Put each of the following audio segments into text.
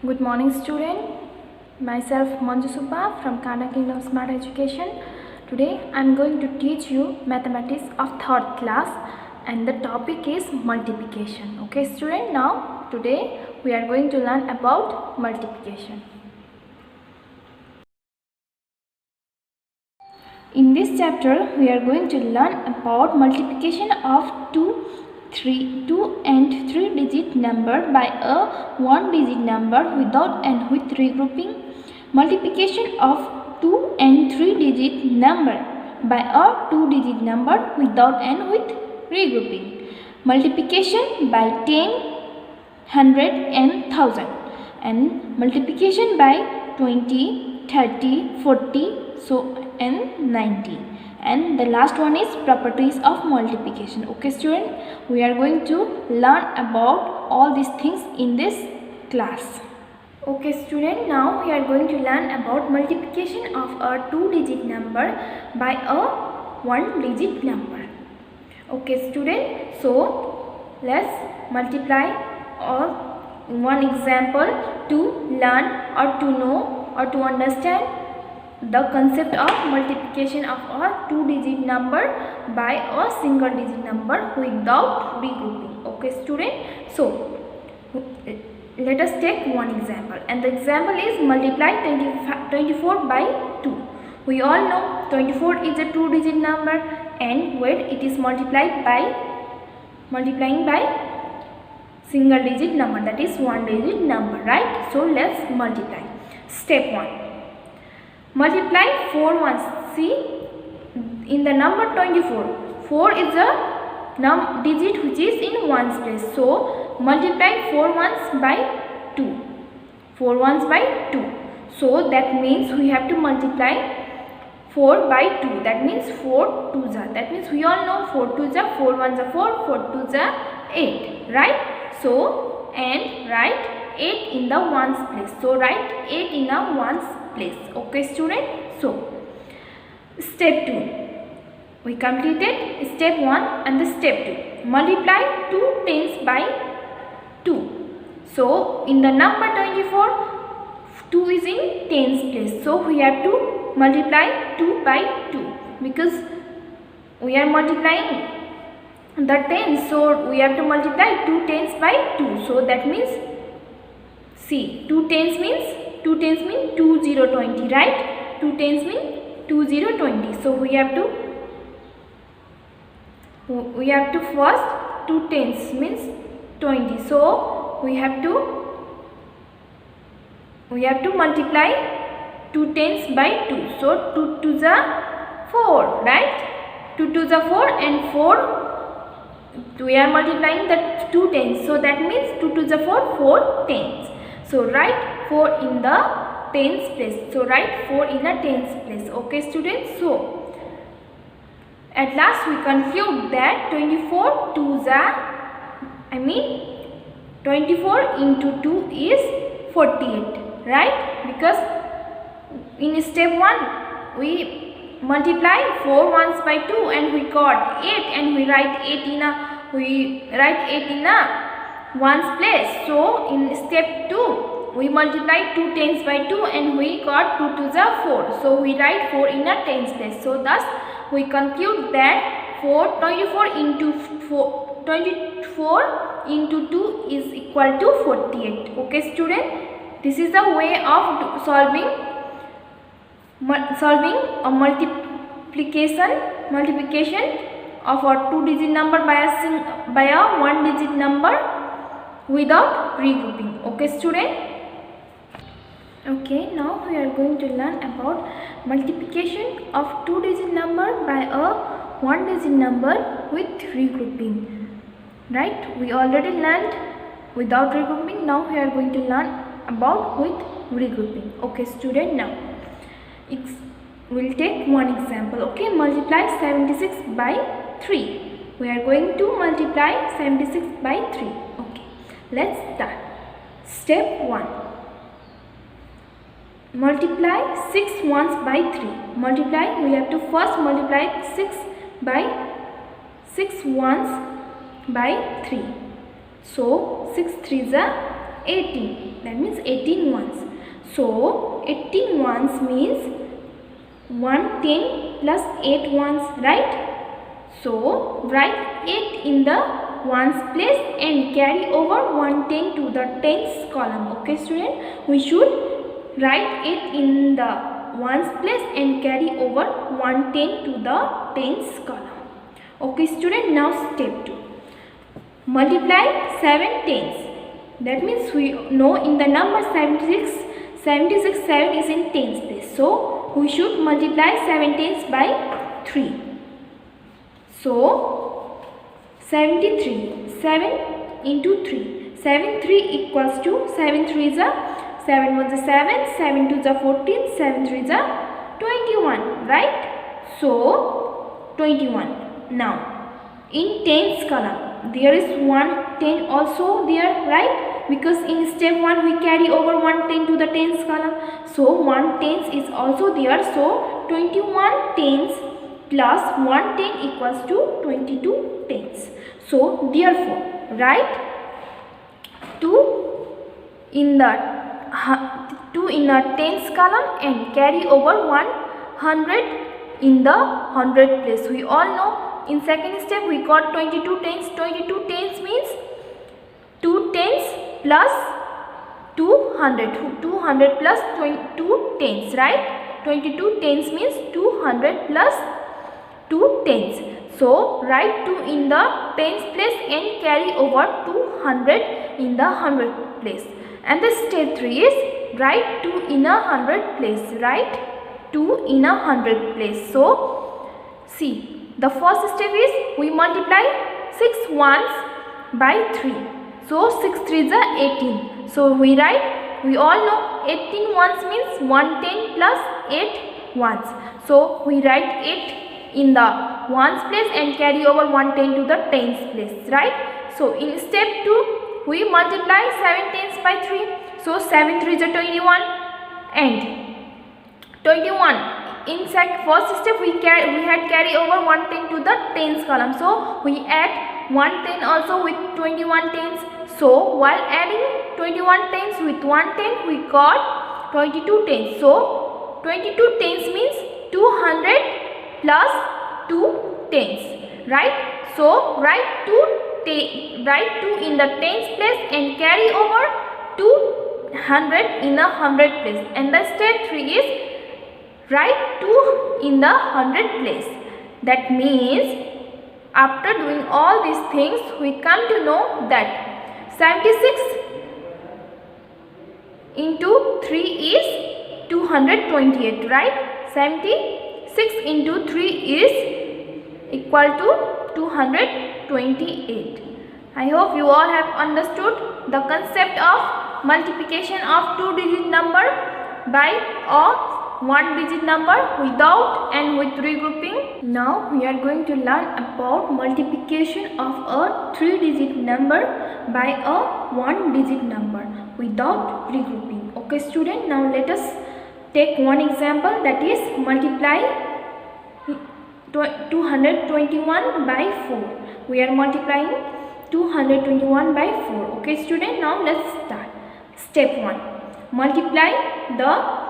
Good morning, student. Myself Manju Subba from Kana Kingdom Smart Education. Today I am going to teach you mathematics of third class and the topic is multiplication. Okay, student. Now today we are going to learn about multiplication. In this chapter we are going to learn about multiplication of two and 3 digit number by a 1 digit number without and with regrouping. Multiplication of 2 and 3 digit number by a 2 digit number without and with regrouping. Multiplication by 10, 100 and 1000, and multiplication by 20, 30, 40 and 90, and the last one is properties of multiplication. Okay, student, we are going to learn about all these things in this class. Okay, student, now we are going to learn about multiplication of a 2-digit number by a 1-digit number. Okay, student, so let's multiply or one example to learn or to know or to understand the concept of multiplication of a 2-digit number by a single-digit number without regrouping. Okay, student, so let us take one example, and the example is multiply 24 by 2. We all know 24 is a 2-digit number, and when it is multiplying by single-digit number, that is 1-digit number, right? So let's multiply. Step 1. Multiply 4 ones. See, in the number 24, 4 is a digit which is in ones place. So multiply 4 ones by 2. 4 ones by 2. So that means we have to multiply 4 by 2. That means 4 twos are. That means we all know 4 twos are 4 ones are 4, 4 twos are 8. Right? So and write 8 in the ones place. So write 8 in a ones place. Okay, student, so step 2 we completed step 1 and the step 2. Multiply 2 tens by 2. So in the number 24, 2 is in tens place, so we have to multiply 2 by 2 because we are multiplying the tens, so we have to multiply 2 tens by 2. So that means, see, 2 tens means 2020, right? 2 tens mean 2020. So we have to first 2 tens means 20. So we have to multiply 2 tens by 2. So 2 twos are 4, right? 2 twos are 4 and 4 we are multiplying the 2 tens. So that means 2 twos are 4, 4 tens. So write 4 in the tens place. So write 4 in a tens place. Okay, students. So at last we conclude that 24 twos are, 24 into 2 is 48. Right? Because in step 1 we multiply 4 ones by 2 and we got 8, and we write 8 in a ones place. So in step 2 we multiply 2 tens by 2 and we got 2 twos are 4. So we write 4 in a tens place. So thus we conclude that 24 into 2 is equal to 48. Okay, student, this is the way of solving a multiplication of a 2-digit number by a 1-digit number without regrouping. Okay, student. Okay, now we are going to learn about multiplication of 2-digit number by a 1-digit number with regrouping. Right? We already learned without regrouping. Now we are going to learn about with regrouping. Okay, student. Now we'll take one example. Okay, multiply 76 by 3. We are going to multiply 76 by 3. Okay, let's start. Step 1. Multiply 6 ones by 3. Multiply, we have to first multiply 6 ones by 3. So 6 threes are 18. That means 18 So 18 ones means 110 plus 8 ones, right? So write 8 in the ones place and carry over 110 to the tens column. Okay student, we should write 8 in the ones place and carry over 110 to the tens column. Okay student, now step 2. Multiply 7 tens. That means we know in the number 76 7 is in tens place. So we should multiply 7 tens by 3. So 73, 7 into 3. 7 3 equals to 7 3 is a 7 1 is a 7, 7 2 is a 14, 7 3 is a 21, right? So 21. Now in tens column there is 110 also there, right? Because in step 1 we carry over 110 to the tens column. So 1 tens is also there. So 21 tens plus 110 equals to 22 tens. So therefore write 2 in the tens column and carry over 100 in the 100 place. We all know in second step we got 22 tens. 22 tens means 2 tens plus 200. 200 plus 2 tens, right? 22 tens means 200 plus 2 tens. So write 2 in the tens place and carry over 200 in the 100 place. And the step 3 is write 2 in a 100 place. Write 2 in a 100 place. So see, the first step is we multiply 6 ones by 3. So 6 3 is 18. So we write, we all know 18 ones means 110 plus 8 ones. So we write 8 in the ones place and carry over 110 to the tens place, right? So in step 2 we multiply 7 tens by 3. So 7 3 is 21 and 21. In first step we had carry over 110 to the tens column. So we add 110 also with 21 tens. So while adding 21 tens with 110 we got 22 tens. So 22 tens means 200 plus 2 tens, right? So write 2 in the tens place and carry over 200 in the 100 place. And the step 3 is write 2 in the 100 place. That means after doing all these things we come to know that 76 into 3 is 228, right? 76 into 3 is equal to 228. I hope you all have understood the concept of multiplication of 2-digit number by a 1-digit number without and with regrouping. Now we are going to learn about multiplication of a 3-digit number by a 1-digit number without regrouping. Okay student, now let us take one example, that is multiply 221 by 4. We are multiplying 221 by 4. Okay student, now let's start. Step 1. Multiply the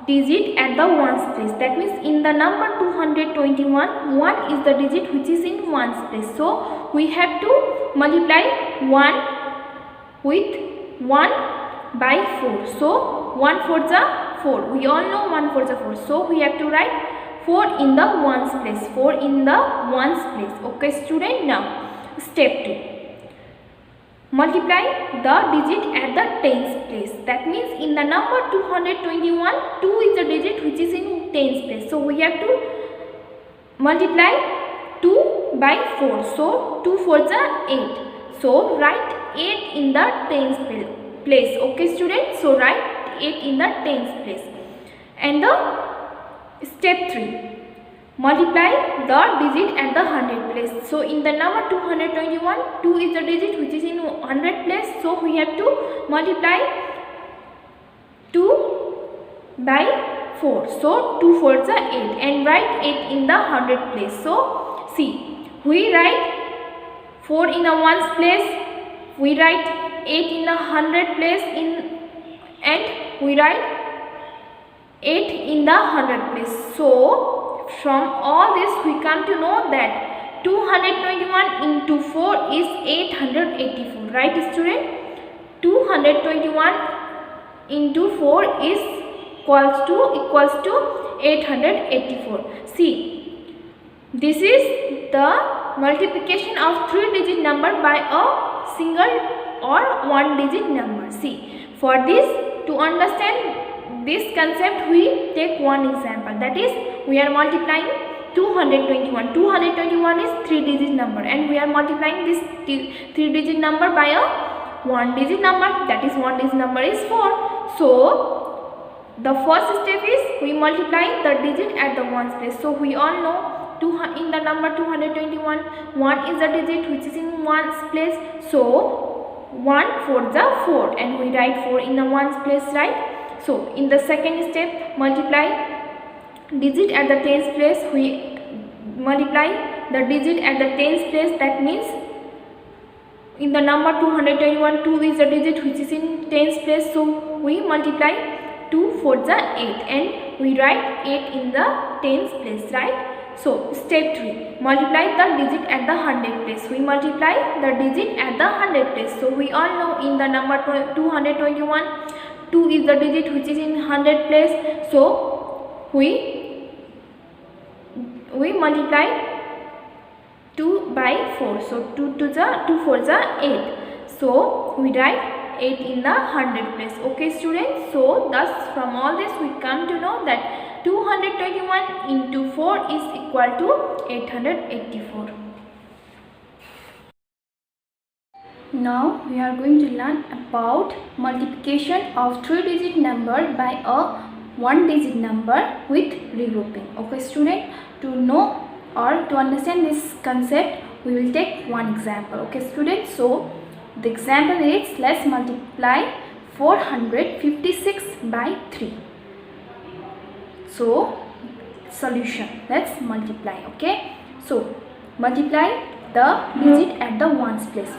digit at the ones place. That means in the number 221, 1 is the digit which is in ones place. So we have to multiply 1 with 1 by 4. So 1 4 is 4. We all know 1 4 is 4. So we have to write 4 in the ones place. 4 in the ones place. Okay student, now step 2. Multiply the digit at the tens place. That means in the number 221, 2 is the digit which is in tens place. So we have to multiply 2 by 4. So 2 4 is 8. So write 8 in the tens place. Okay student, so write 8 in the tens place. And the step 3. Multiply the digit at the 100 place. So in the number 221, 2 is the digit which is in 100 place. So we have to multiply 2 by 4. So 2 4 is 8 and write 8 in the 100 place. So see, we write 4 in the ones place, we write 8 in the 100 place and we write 8 in the 100 place. So from all this we come to know that 221 into 4 is 884, right student? 221 into 4 is equals to 884. See, this is the multiplication of 3-digit number by a single or 1-digit number. See, for this, to understand this concept, we take one example, that is, we are multiplying 221. 221 is 3-digit number, and we are multiplying this 3-digit number by a 1-digit number, that is 1-digit number is 4. So the first step is we multiply the digit at the ones place. So we all know in the number 221, 1 is the digit which is in ones place. So 1 4 the 4, and we write 4 in the ones place, right? So in the second step, multiply digit at the tens place. We multiply the digit at the tens place. That means in the number 221, 2 is the digit which is in tens place. So we multiply 2 4 the 8, and we write 8 in the tens place, right? So step 3, multiply the digit at the 100 place. We multiply the digit at the 100 place. So we all know in the number 221, 2 is the digit which is in 100 place. So we multiply 2 by 4. So 2 4 is 8. So we write 8 in the 100 place. Okay students, so thus from all this we come to know that 221 into 4 is equal to 884. Now we are going to learn about multiplication of 3-digit number by a 1-digit number with regrouping. Okay student, to know or to understand this concept, we will take one example. Okay student, so the example is, let's multiply 456 by 3. So solution, let's multiply. Okay, so multiply the digit at the ones place.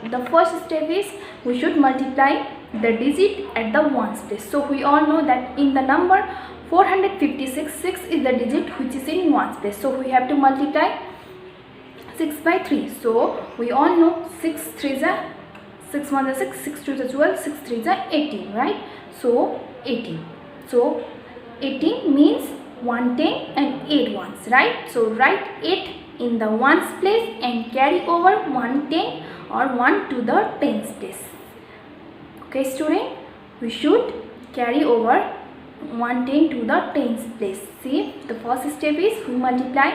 The first step is we should multiply the digit at the ones place. So we all know that in the number 456, 6 is the digit which is in ones place. So we have to multiply 6 by 3. So we all know 6 3 is 6 1 is 6, 6 2 is 12, 6 3 is 18, right? So 18. So 18 means 110 and 8 ones, right? So write 8 in the ones place and carry over 110 or 1 to the tens place. Okay student, we should carry over 110 to the tens place. See, the first step is we multiply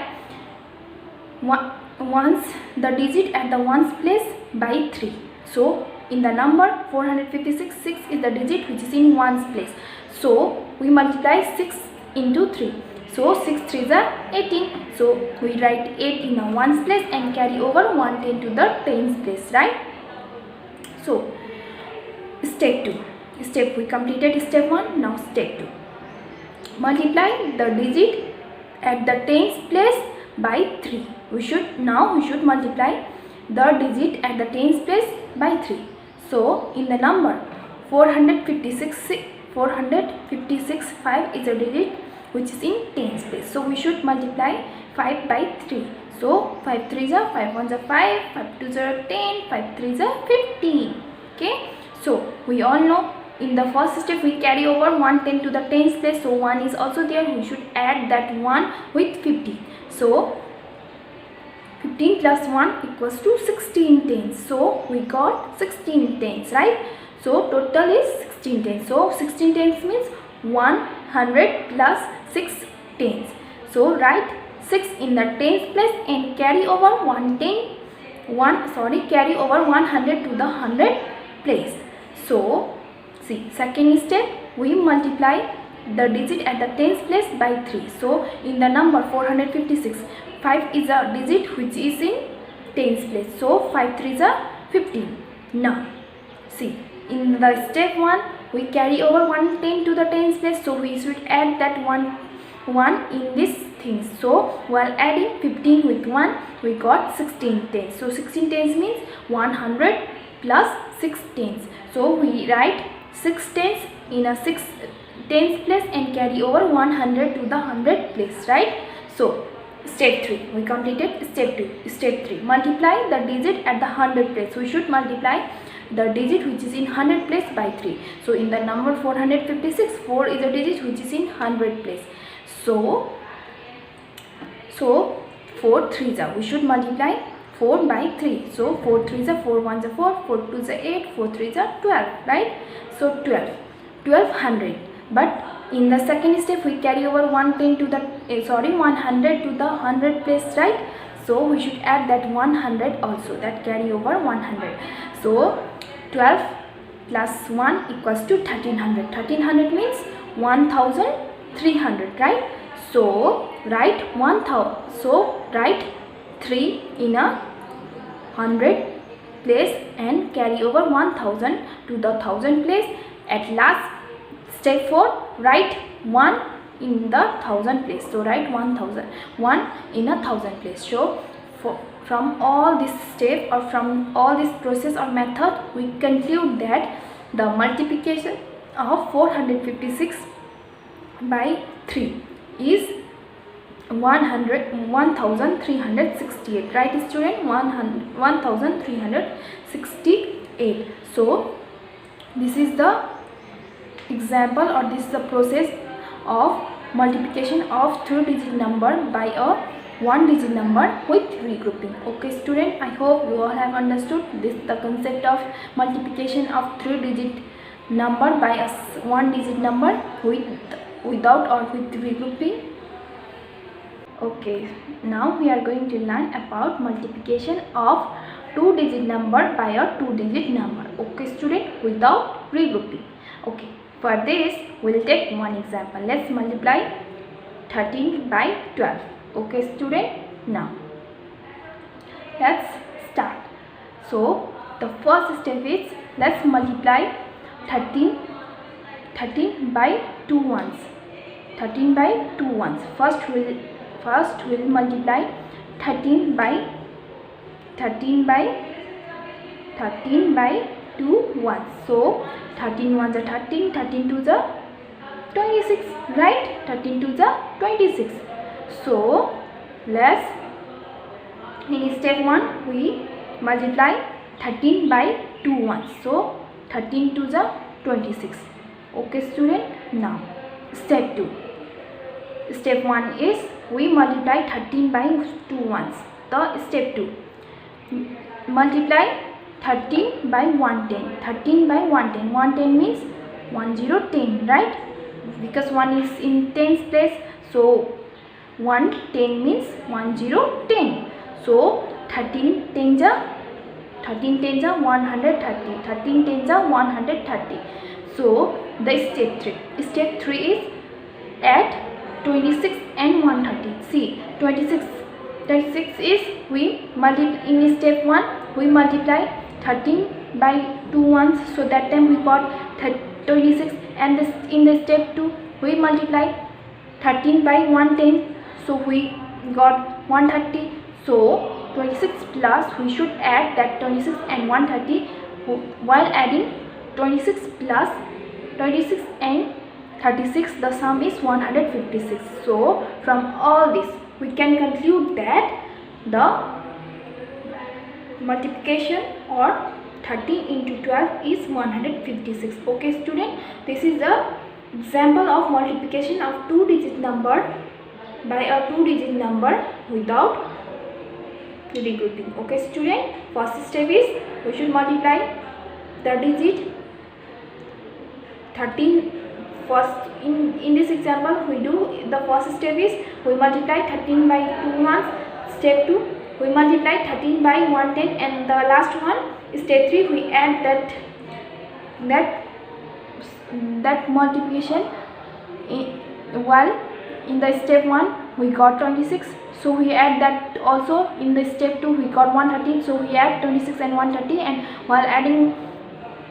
the digit at the ones place by 3. So in the number 456, 6 is the digit which is in ones place. So we multiply 6 into 3. So 6 3 is 18. So we write 8 in the ones place and carry over 110 to the tens place, right? So step 2. We completed step 1. Now step 2. Multiply the digit at the tens place by 3. We should multiply the digit at the tens place by 3. So in the number 456, 5 is a digit which is in tens place. So we should multiply 5 by 3. So 5 3 is 5 1 is 5, 5 2 is 10, 5 3 is 15. Okay. So we all know in the first step we carry over 110 to the tens place. So 1 is also there. We should add that 1 with 50. So 15 plus 1 equals to 16 tens. So we got 16 tens, right? So total is 16 tens. So 16 tens means 100 plus 6 tens. So write 6 in the tens place and carry over carry over 100 to the 100 place. So see, second step, we multiply the digit at the tens place by 3. So in the number 456, 5 is a digit which is in tens place. So 5 3 is 15. Now see, in the step 1 we carry over 110 to the tens place. So we should add that 1 in this thing. So while adding 15 with 1, we got 16 tens. So 16 tens means 100 plus 6 tens. So we write 6 tens in a 6 tens place and carry over 100 to the 100th place, right? So step 3 we completed. Step 2. Step 3, multiply the digit at the 100th place. We should multiply the digit which is in 100th place by 3. So in the number 456, 4 is a digit which is in 100th place. So 4 3s are, we should multiply 4 by 3. So 4 3s are 4 1s are 4, 4 2s are 8, 4 3s are 12, right? So 1200. But in the second step we carry over 110 to the 100 to the 100th place, right? So we should add that 100 also, that carry over 100. So 12 plus 1 equals to 1300. 1300 means 1300, right? So write 1000. So write 3 in a 100 place and carry over 1000 to the 1000 place. At last step 4, write 1 in the 1000 place. So write 1000, 1 in a 1000 place. So from all this step or from all this process or method, we conclude that the multiplication of 456 by 3 is 1368, right student? 1368. So this is the example, or this is the process of multiplication of 3-digit number by a 1-digit number with regrouping. Okay student, I hope you all have understood this, the concept of multiplication of 3-digit number by a 1-digit number without or with regrouping. Okay, now we are going to learn about multiplication of 2-digit number by a 2-digit number. Okay student, without regrouping. Okay, for this we will take one example. Let's multiply 13 by 12. Okay student, now let's start. So the first step is, let's multiply 13 by 2 ones. 13 by 2 ones. First we'll multiply 13 by 2 ones. So 13 ones are 13, 13 twos are 26, right? 13 twos are 26. So let's, in step 1 we multiply 13 by 2 ones. So 13 twos are 26. Okay student, now step 2. Step 1 is we multiply 13 by 2 ones. The step 2, multiply 13 by 110. 13 by 110. 110 means 1010, right? Because 1 is in tens place, so 110 means 1010. So 13 tens are 130. 13 tens are 130. So the step 3 is add 26 and 130. See, 26 is we multiply in step 1 we multiply 13 by 2 ones, so that time we got 26, and this in the step 2 we multiply 13 by 110, so we got 130. So 26 plus, we should add that 26 and 130. While adding 26 plus 26 and 36, the sum is 156. So from all this we can conclude that the multiplication or 13 into 12 is 156. Okay student, this is the example of multiplication of 2-digit number by a 2-digit number without regrouping. Okay student, first step is we should multiply the digit 13. First in this example we do, the first step is we multiply 13 by 2 ones. Step 2 we multiply 13 by 110, and the last one, step 3, we add that multiplication while in the step 1 we got 26, so we add that also. In the step 2 we got 130, so we add 26 and 130, and while adding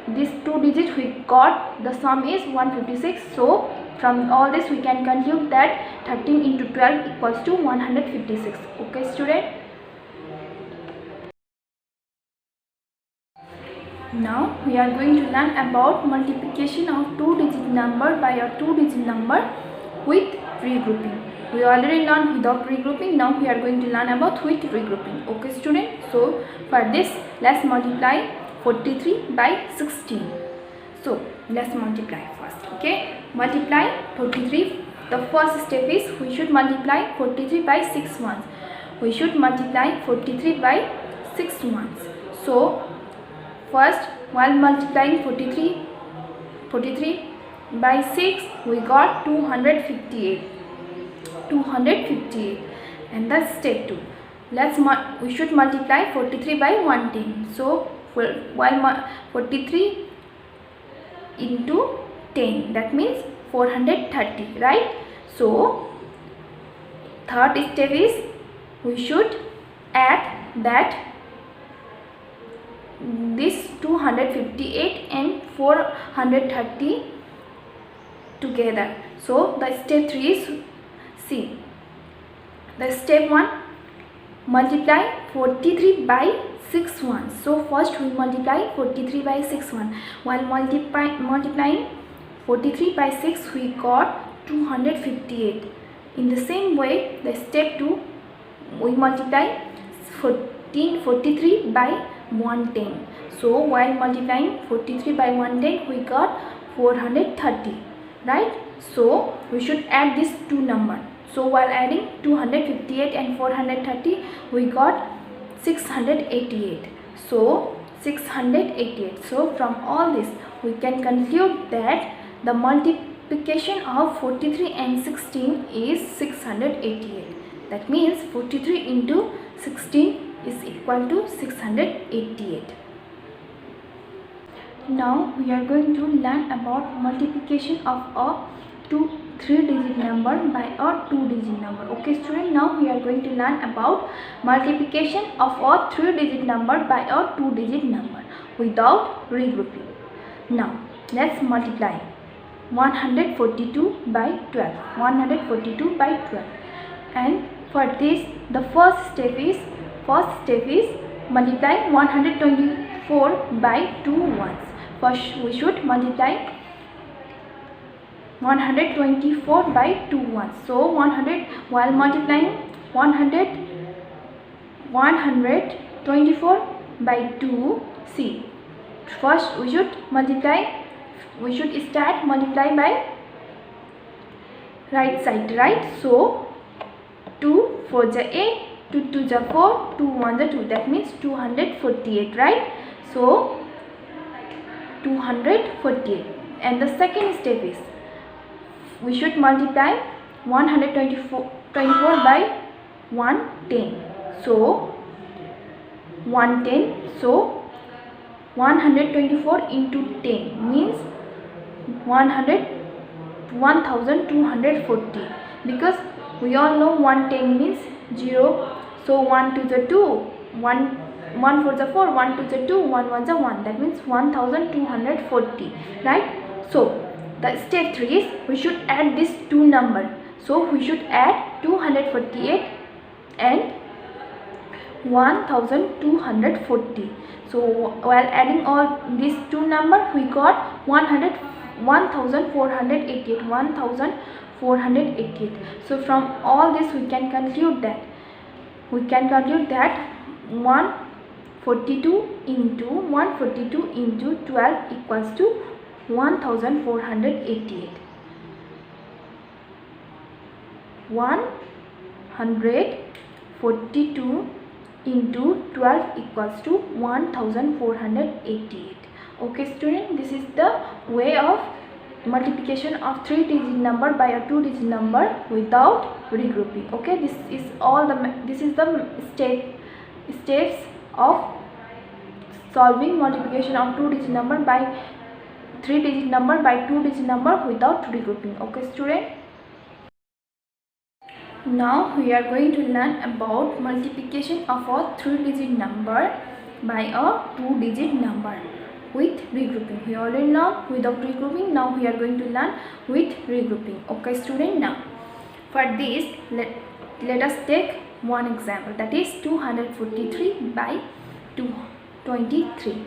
these 2 digits we got the sum is 156. So from all this we can conclude that 13 into 12 equals to 156. Okay student, Now we are going to learn about multiplication of two-digit number by a two-digit number with regrouping. We already learned without regrouping. Now we are going to learn about with regrouping. Okay student, so for this let's multiply 43 by 16. So let's multiply first. Okay, multiply 43. The first step is we should multiply 43 by 6 ones. We should multiply 43 by 6 ones. So first, while multiplying 43 by 6, we got 258. And that's step 2. We should multiply 43 by 110. So while 43 into 10, that means 430, right? So third step is we should add that this 258 and 430 together. So the step 3 is see. The step 1, multiply 43 by 6 ones. So first we multiply 43 by 6 1. While multiplying 43 by 6, we got 258. In the same way, the step 2, we multiply 43 by 110. So while multiplying 43 by 110, we got 430, right? So we should add these two numbers. So while adding 258 and 430, we got 688. So 688. So from all this, we can conclude that the multiplication of 43 and 16 is 688. That means 43 into 16 is equal to 688. Now we are going to learn about multiplication of a three-digit number by a two-digit number. Okay student, now we are going to learn about multiplication of a three-digit number by a two-digit number without regrouping. Now let's multiply 142 by 12. 142 by 12. And for this, the first step is multiply 124 by 2 ones. First we should multiply 124 by 2 ones. So while multiplying 124 by 2, see, first we should start multiply by right side, right? So 2 4 is 8, 2 2 is 4, 2 1 is 2, that means 248, right? So 248. And the second step is we should multiply 124 by 110. So 110. So 124 into 10 means 1240, because we all know 110 means 0. So 1 2 is 2, 1 4 is 4, 1 2 is 2, 1 1 is 1. That means 1240, right? So the step 3 is we should add these two numbers. So we should add 248 and 1240. So while adding all these two numbers, we got 1488. So from all this we can conclude that 142 into 12 equals to 1488. 142 into 12 equals to 1488. Okay student, this is the way of multiplication of three-digit number by a two-digit number without regrouping. Okay, this is the steps of solving multiplication of two-digit number by three-digit number by two-digit number without regrouping. Okay student, now we are going to learn about multiplication of a three-digit number by a two-digit number with regrouping. We already learned without regrouping. Now we are going to learn with regrouping. Okay student, now for this let us take one example, that is 243 by 223.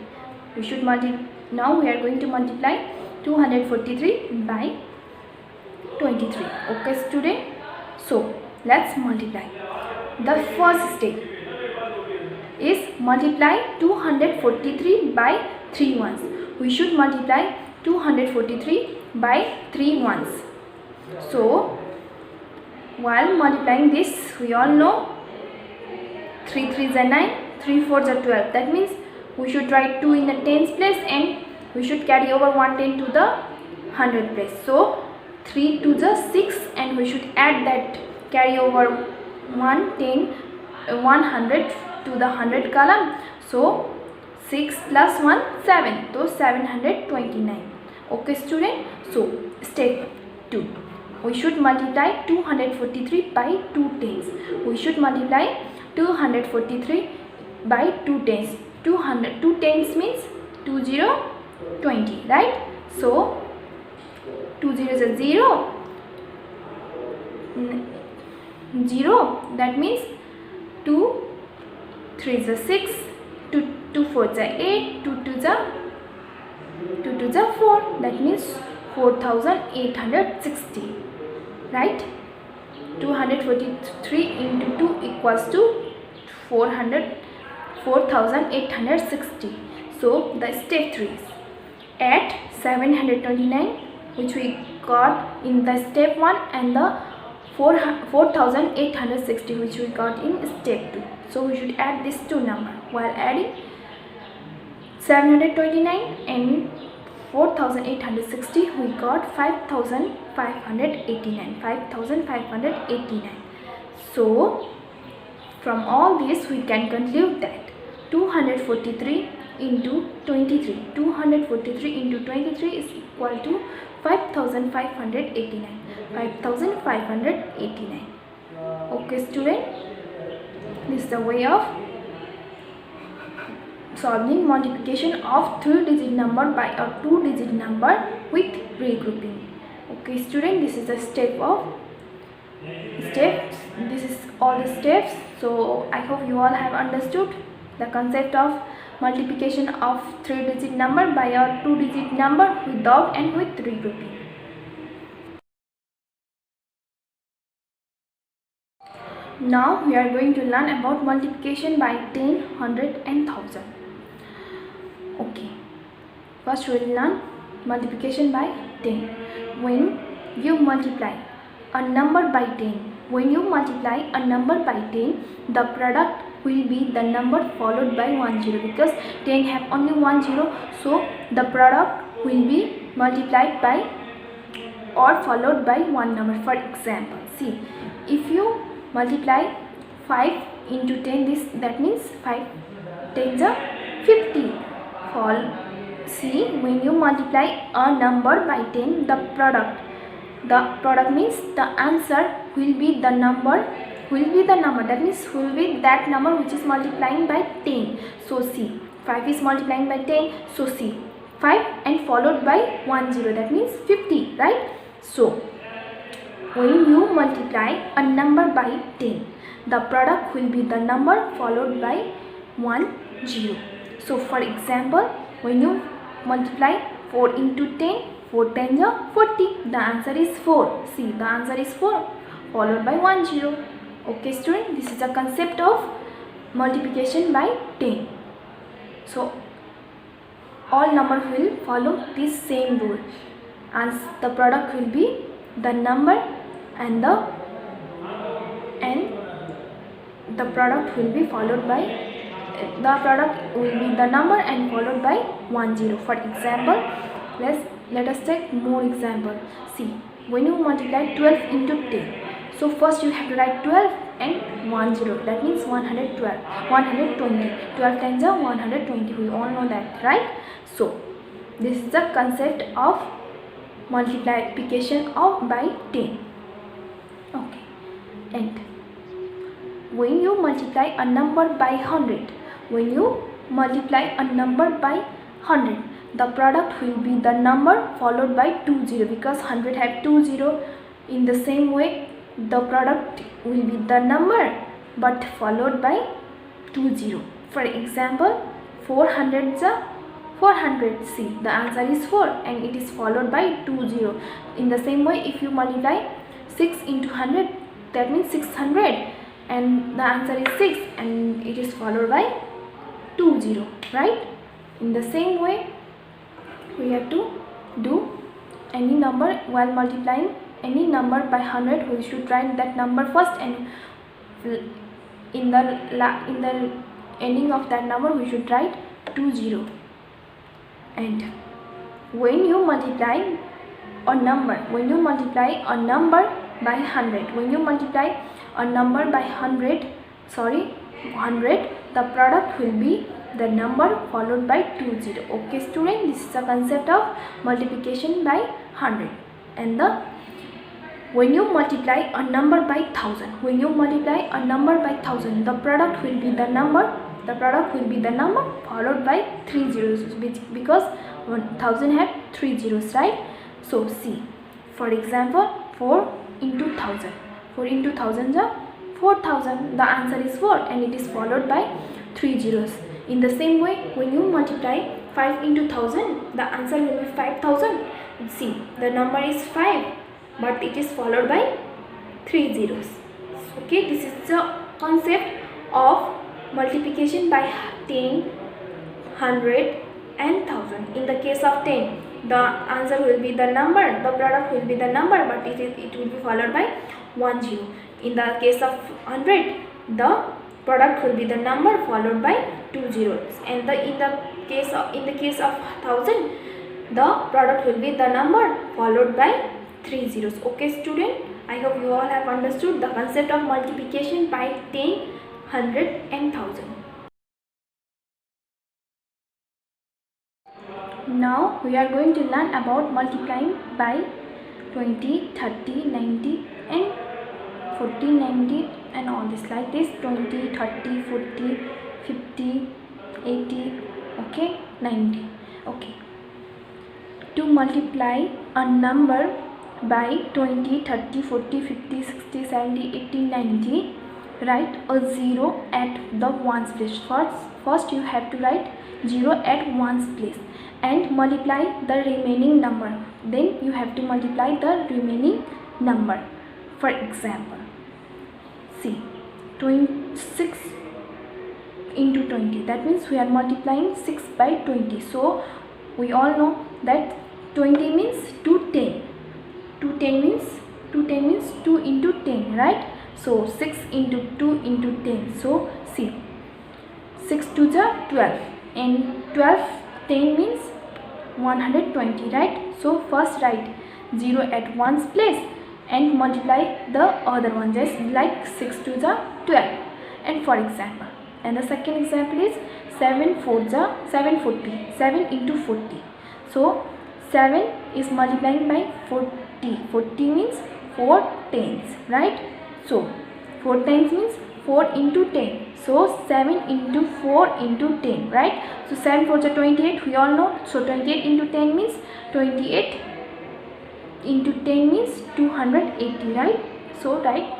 Now we are going to multiply 243 by 23. Okay student, so let's multiply. The first step is multiply 243 by 3 ones. We should multiply 243 by 3 ones. So while multiplying this, we all know 3 3s are 9, 3 4s are 12. That means we should write 2 in the tens place and we should carry over 110 to the 100 place. So 3 2s are 6 and we should add that carry over 110 100 to the 100 column. So 6 plus 1 7, so 729. Okay student, so step 2, we should multiply 243 by 2 tens. We should multiply 243 by 2 tens. 2 tens means 2 0 20, right? So 2 zeros are 0, 0, that means 2 3s are 6, 2 4s are 8, 2 2s are 4, that means 4860, right? 243 into 2 equals to 4860. So the step 3 is add 729 which we got in the step 1 and the 4860 which we got in step 2. So we should add these two numbers. While adding 729 and 4860, we got 5589. So from all this we can conclude that 243 into 23 is equal to 5589. Okay student, this is the way of solving multiplication of 3-digit number by a 2-digit number with regrouping. Okay student, this is the this is all the steps. So I hope you all have understood the concept of multiplication of 3-digit number by a 2-digit number without and with regrouping. Now we are going to learn about multiplication by 10, 100 and 1000. Okay, first we will learn multiplication by 10. When you multiply a number by 10, the product will be the number followed by 10 because 10 have only 10, so the product will be multiplied by or followed by one number. For example, see, if you multiply 5 into 10, that means 5 10s are 50. See, when you multiply a number by 10, the product means the answer will be the number, that means will be that number which is multiplying by 10. So see, 5 is multiplying by 10, so see, 5 and followed by 10, that means 50, right? So when you multiply a number by 10, the product will be the number followed by 10. So for example, when you multiply 4 into 10, 4 10s are 40, the answer is 4. See, the answer is 4 followed by 10. Okay student, this is the concept of multiplication by 10. So all numbers will follow this same rule, and the product will be the number and the product will be followed by the number and followed by 10. For example, let us take more example. See, when you multiply 12 into 10, so first you have to write 12 and 10, that means 112, 120, 12 times are 120, we all know that, right? So this is the concept of multiplication of by 10. Okay, and when you multiply a number by 100, the product will be the number followed by 20 because 100 have 20. In the same way, the product will be the number but followed by 20. For example, 400s are 400. See, the answer is 4 and it is followed by 20. In the same way, if you multiply 6 into 100, that means 600, and the answer is 6 and it is followed by 20, right? In the same way, we have to do any number while multiplying any number by 100. We should write that number first, and in the ending of that number we should write 20. And when you multiply a number by 100, when you multiply a number by 100, the product will be the number followed by 20. Okay student, this is the concept of multiplication by 100. And when you multiply a number by 1000, the product will be the number followed by 3 zeros, because 1000 had 3 zeros, right? So see, for example, 4 into 1000 is 4000. The answer is 4 and it is followed by 3 zeros. In the same way, when you multiply 5 into 1000, the answer will be 5000. See, the number is 5 but it is followed by 3 zeros. Okay, this is the concept of multiplication by 10, 100 and 1000. In the case of 10, the answer will be the number, the product will be the number, but it will be followed by 1 zero. In the case of 100, the product will be the number followed by 2 zeros, and in the case of 1000, the product will be the number followed by 3 zeros. Okay student, I hope you all have understood the concept of multiplication by 10, 100 and 1000. Now we are going to learn about multiplying by 20, 30, 90 and 40, 90 and all this, like this: 20, 30, 40, 50, 80, okay, 90. Okay, to multiply a number by 20, 30, 40, 50, 60, 70, 80, 90, write a 0 at the ones place. First you have to write 0 at ones place and multiply the remaining number. Then you have to multiply the remaining number. For example, see, 6 into 20, that means we are multiplying 6 by 20. So we all know that 20 means 210. 210 means 2 into 10, right? So 6 into 2 into 10. So see, 6 to the 12 and 12 10 means 120, right? So first write 0 at ones place and multiply the other one, just like 6 to the 12. And for example, and the second example is 7 into 40. So 7 is multiplying by 40. 40 means 4 tens, right? So 4 times means 4 into 10. So 7 into 4 into 10, right? So 7 4 is 28, we all know. So 28 into 10 means 28 into 10 means 280, right? So write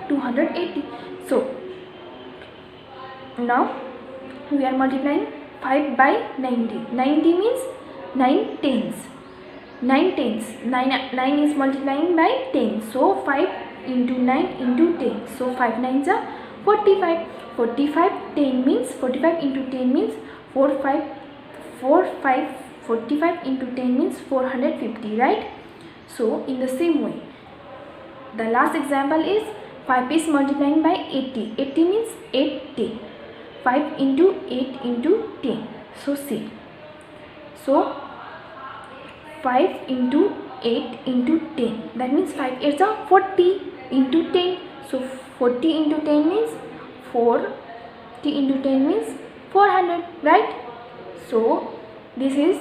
280. So now we are multiplying 5 by 90. 90 means 9 tens. 9 tens. 9 is multiplying by 10. So 5 into 9 into 10. So 5 nines are 45. 45 10 means 45 into 10 means 45 into 10 means 450, right? So in the same way, the last example is 5 is multiplying by 80. 80 means 8 10. 5 into 8 into 10. So see, so 5 into 8 into 10, that means 5 8s are 40 into 10. So 40 into 10 means 40 into 10 means 400, right? So this is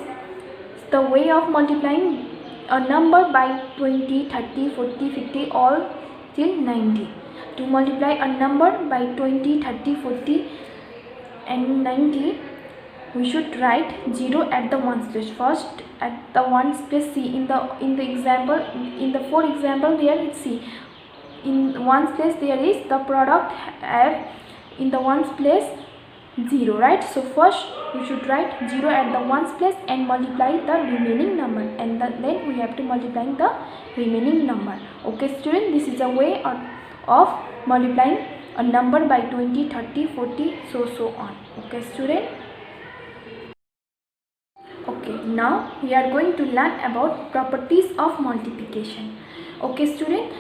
the way of multiplying a number by 20, 30, 40, 50 all till 90. To multiply a number by 20, 30, 40 and 90, we should write 0 at the ones place. First at the ones place, see, in the example, in the 4 example there, see, in ones place there is the product have, in the ones place 0, right? So first you should write 0 at the ones place and multiply the remaining number, and then we have to multiply the remaining number. Okay student, this is a way of multiplying a number by 20, 30, 40, so on. Okay student. Okay, now we are going to learn about properties of multiplication. Okay student,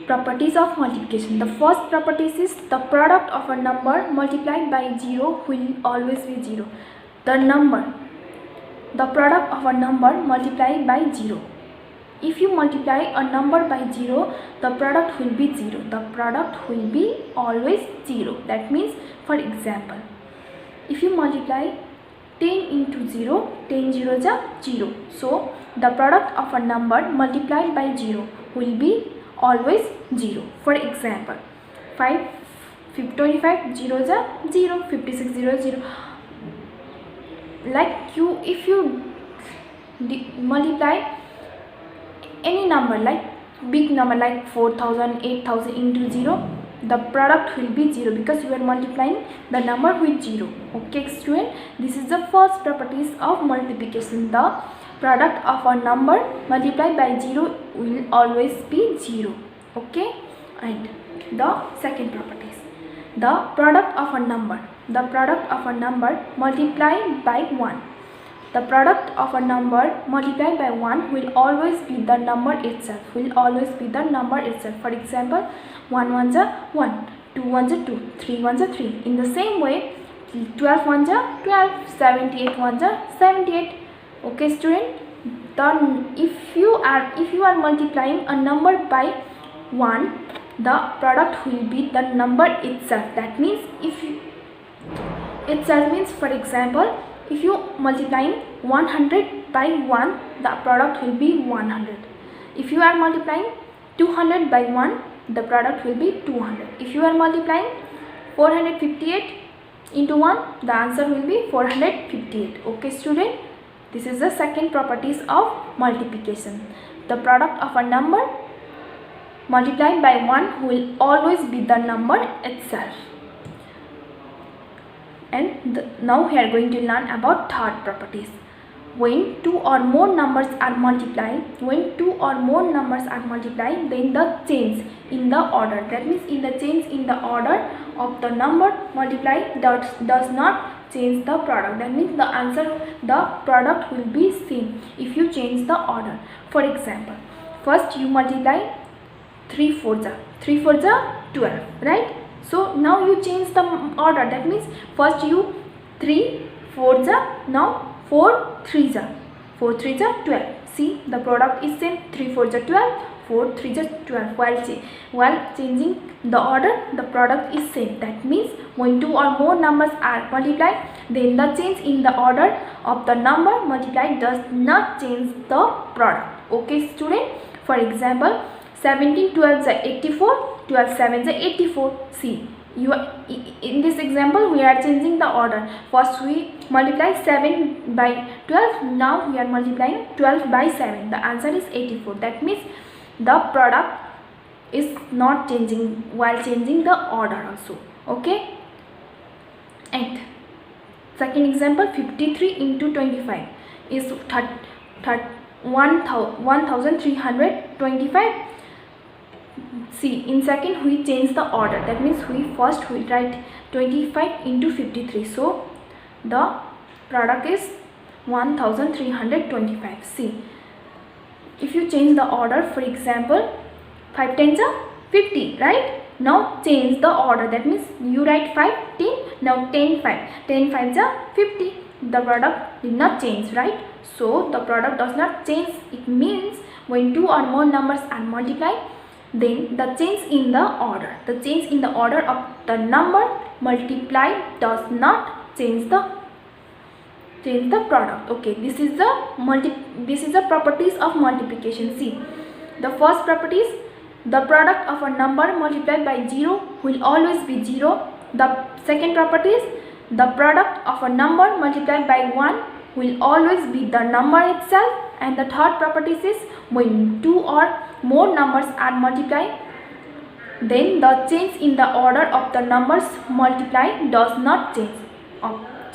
properties of multiplication. The first property is the product of a number multiplied by 0 will always be 0. The product of a number multiplied by 0. If you multiply a number by 0, the product will be 0. The product will be always 0. That means, for example, if you multiply 10 into 0, 10 zeros are 0. So, the product of a number multiplied by 0 will be always 0. For example, 25 zeros are 0, 56 zeros 0. Like if you multiply any number, like big number like 4000, 8000 into 0, the product will be 0 because you are multiplying the number with 0. Okay student, this is the first properties of multiplication. The product of a number multiplied by 0 will always be 0. Okay, and the second properties, the product of a number multiplied by 1. The product of a number multiplied by 1 will always be the number itself. For example, 1 ones are 1, 2 ones are 2, 3 ones are 3. In the same way, 12 ones are 12, 78 ones are 78. Okay student, if you are multiplying a number by 1, the product will be the number itself. That means for example, if you multiplying 100 by 1, the product will be 100. If you are multiplying 200 by 1, the product will be 200. If you are multiplying 458 into 1, the answer will be 458. Okay student, this is the second properties of multiplication. The product of a number multiplied by 1 will always be the number itself. And now we are going to learn about third properties. When two or more numbers are multiplied, then the change in the order, that means in the change in the order of the number multiplied does not change the product. That means the product will be same if you change the order. For example, first you multiply 3 fours are 12, right? So now you change the order. That means first you 3 fours are, now 4 threes are 12. See, the product is same. 3 fours are 12, 4 threes are 12. While changing the order, the product is same. That means when two or more numbers are multiplied, then the change in the order of the number multiplied does not change the product. Okay student, for example, 17 12s are 84, 12 7s are 84. See, in this example we are changing the order. First we multiply 7 by 12, now we are multiplying 12 by 7. The answer is 84. That means the product is not changing while changing the order also. Okay, and second example, 53 into 25 is 1325. See, in second we change the order. That means we write 25 into 53. So the product is 1325. See, if you change the order, for example, 5 tens are 50, right? Now change the order. That means you write 5 10, now 10 5. 10 5s are 50. The product did not change, right? So the product does not change. It means when two or more numbers are multiplied, then the change in the order of the number multiplied does not change the product. Okay, this is the properties of multiplication. See, the first property is the product of a number multiplied by 0 will always be 0. The second property is the product of a number multiplied by 1 will always be the number itself. And the third property is when two or more numbers are multiplied, then the change in the order of the numbers multiplied does not change.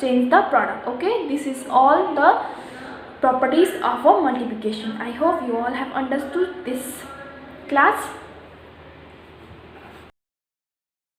change the product. Okay, this is all the properties of a multiplication. I hope you all have understood this class.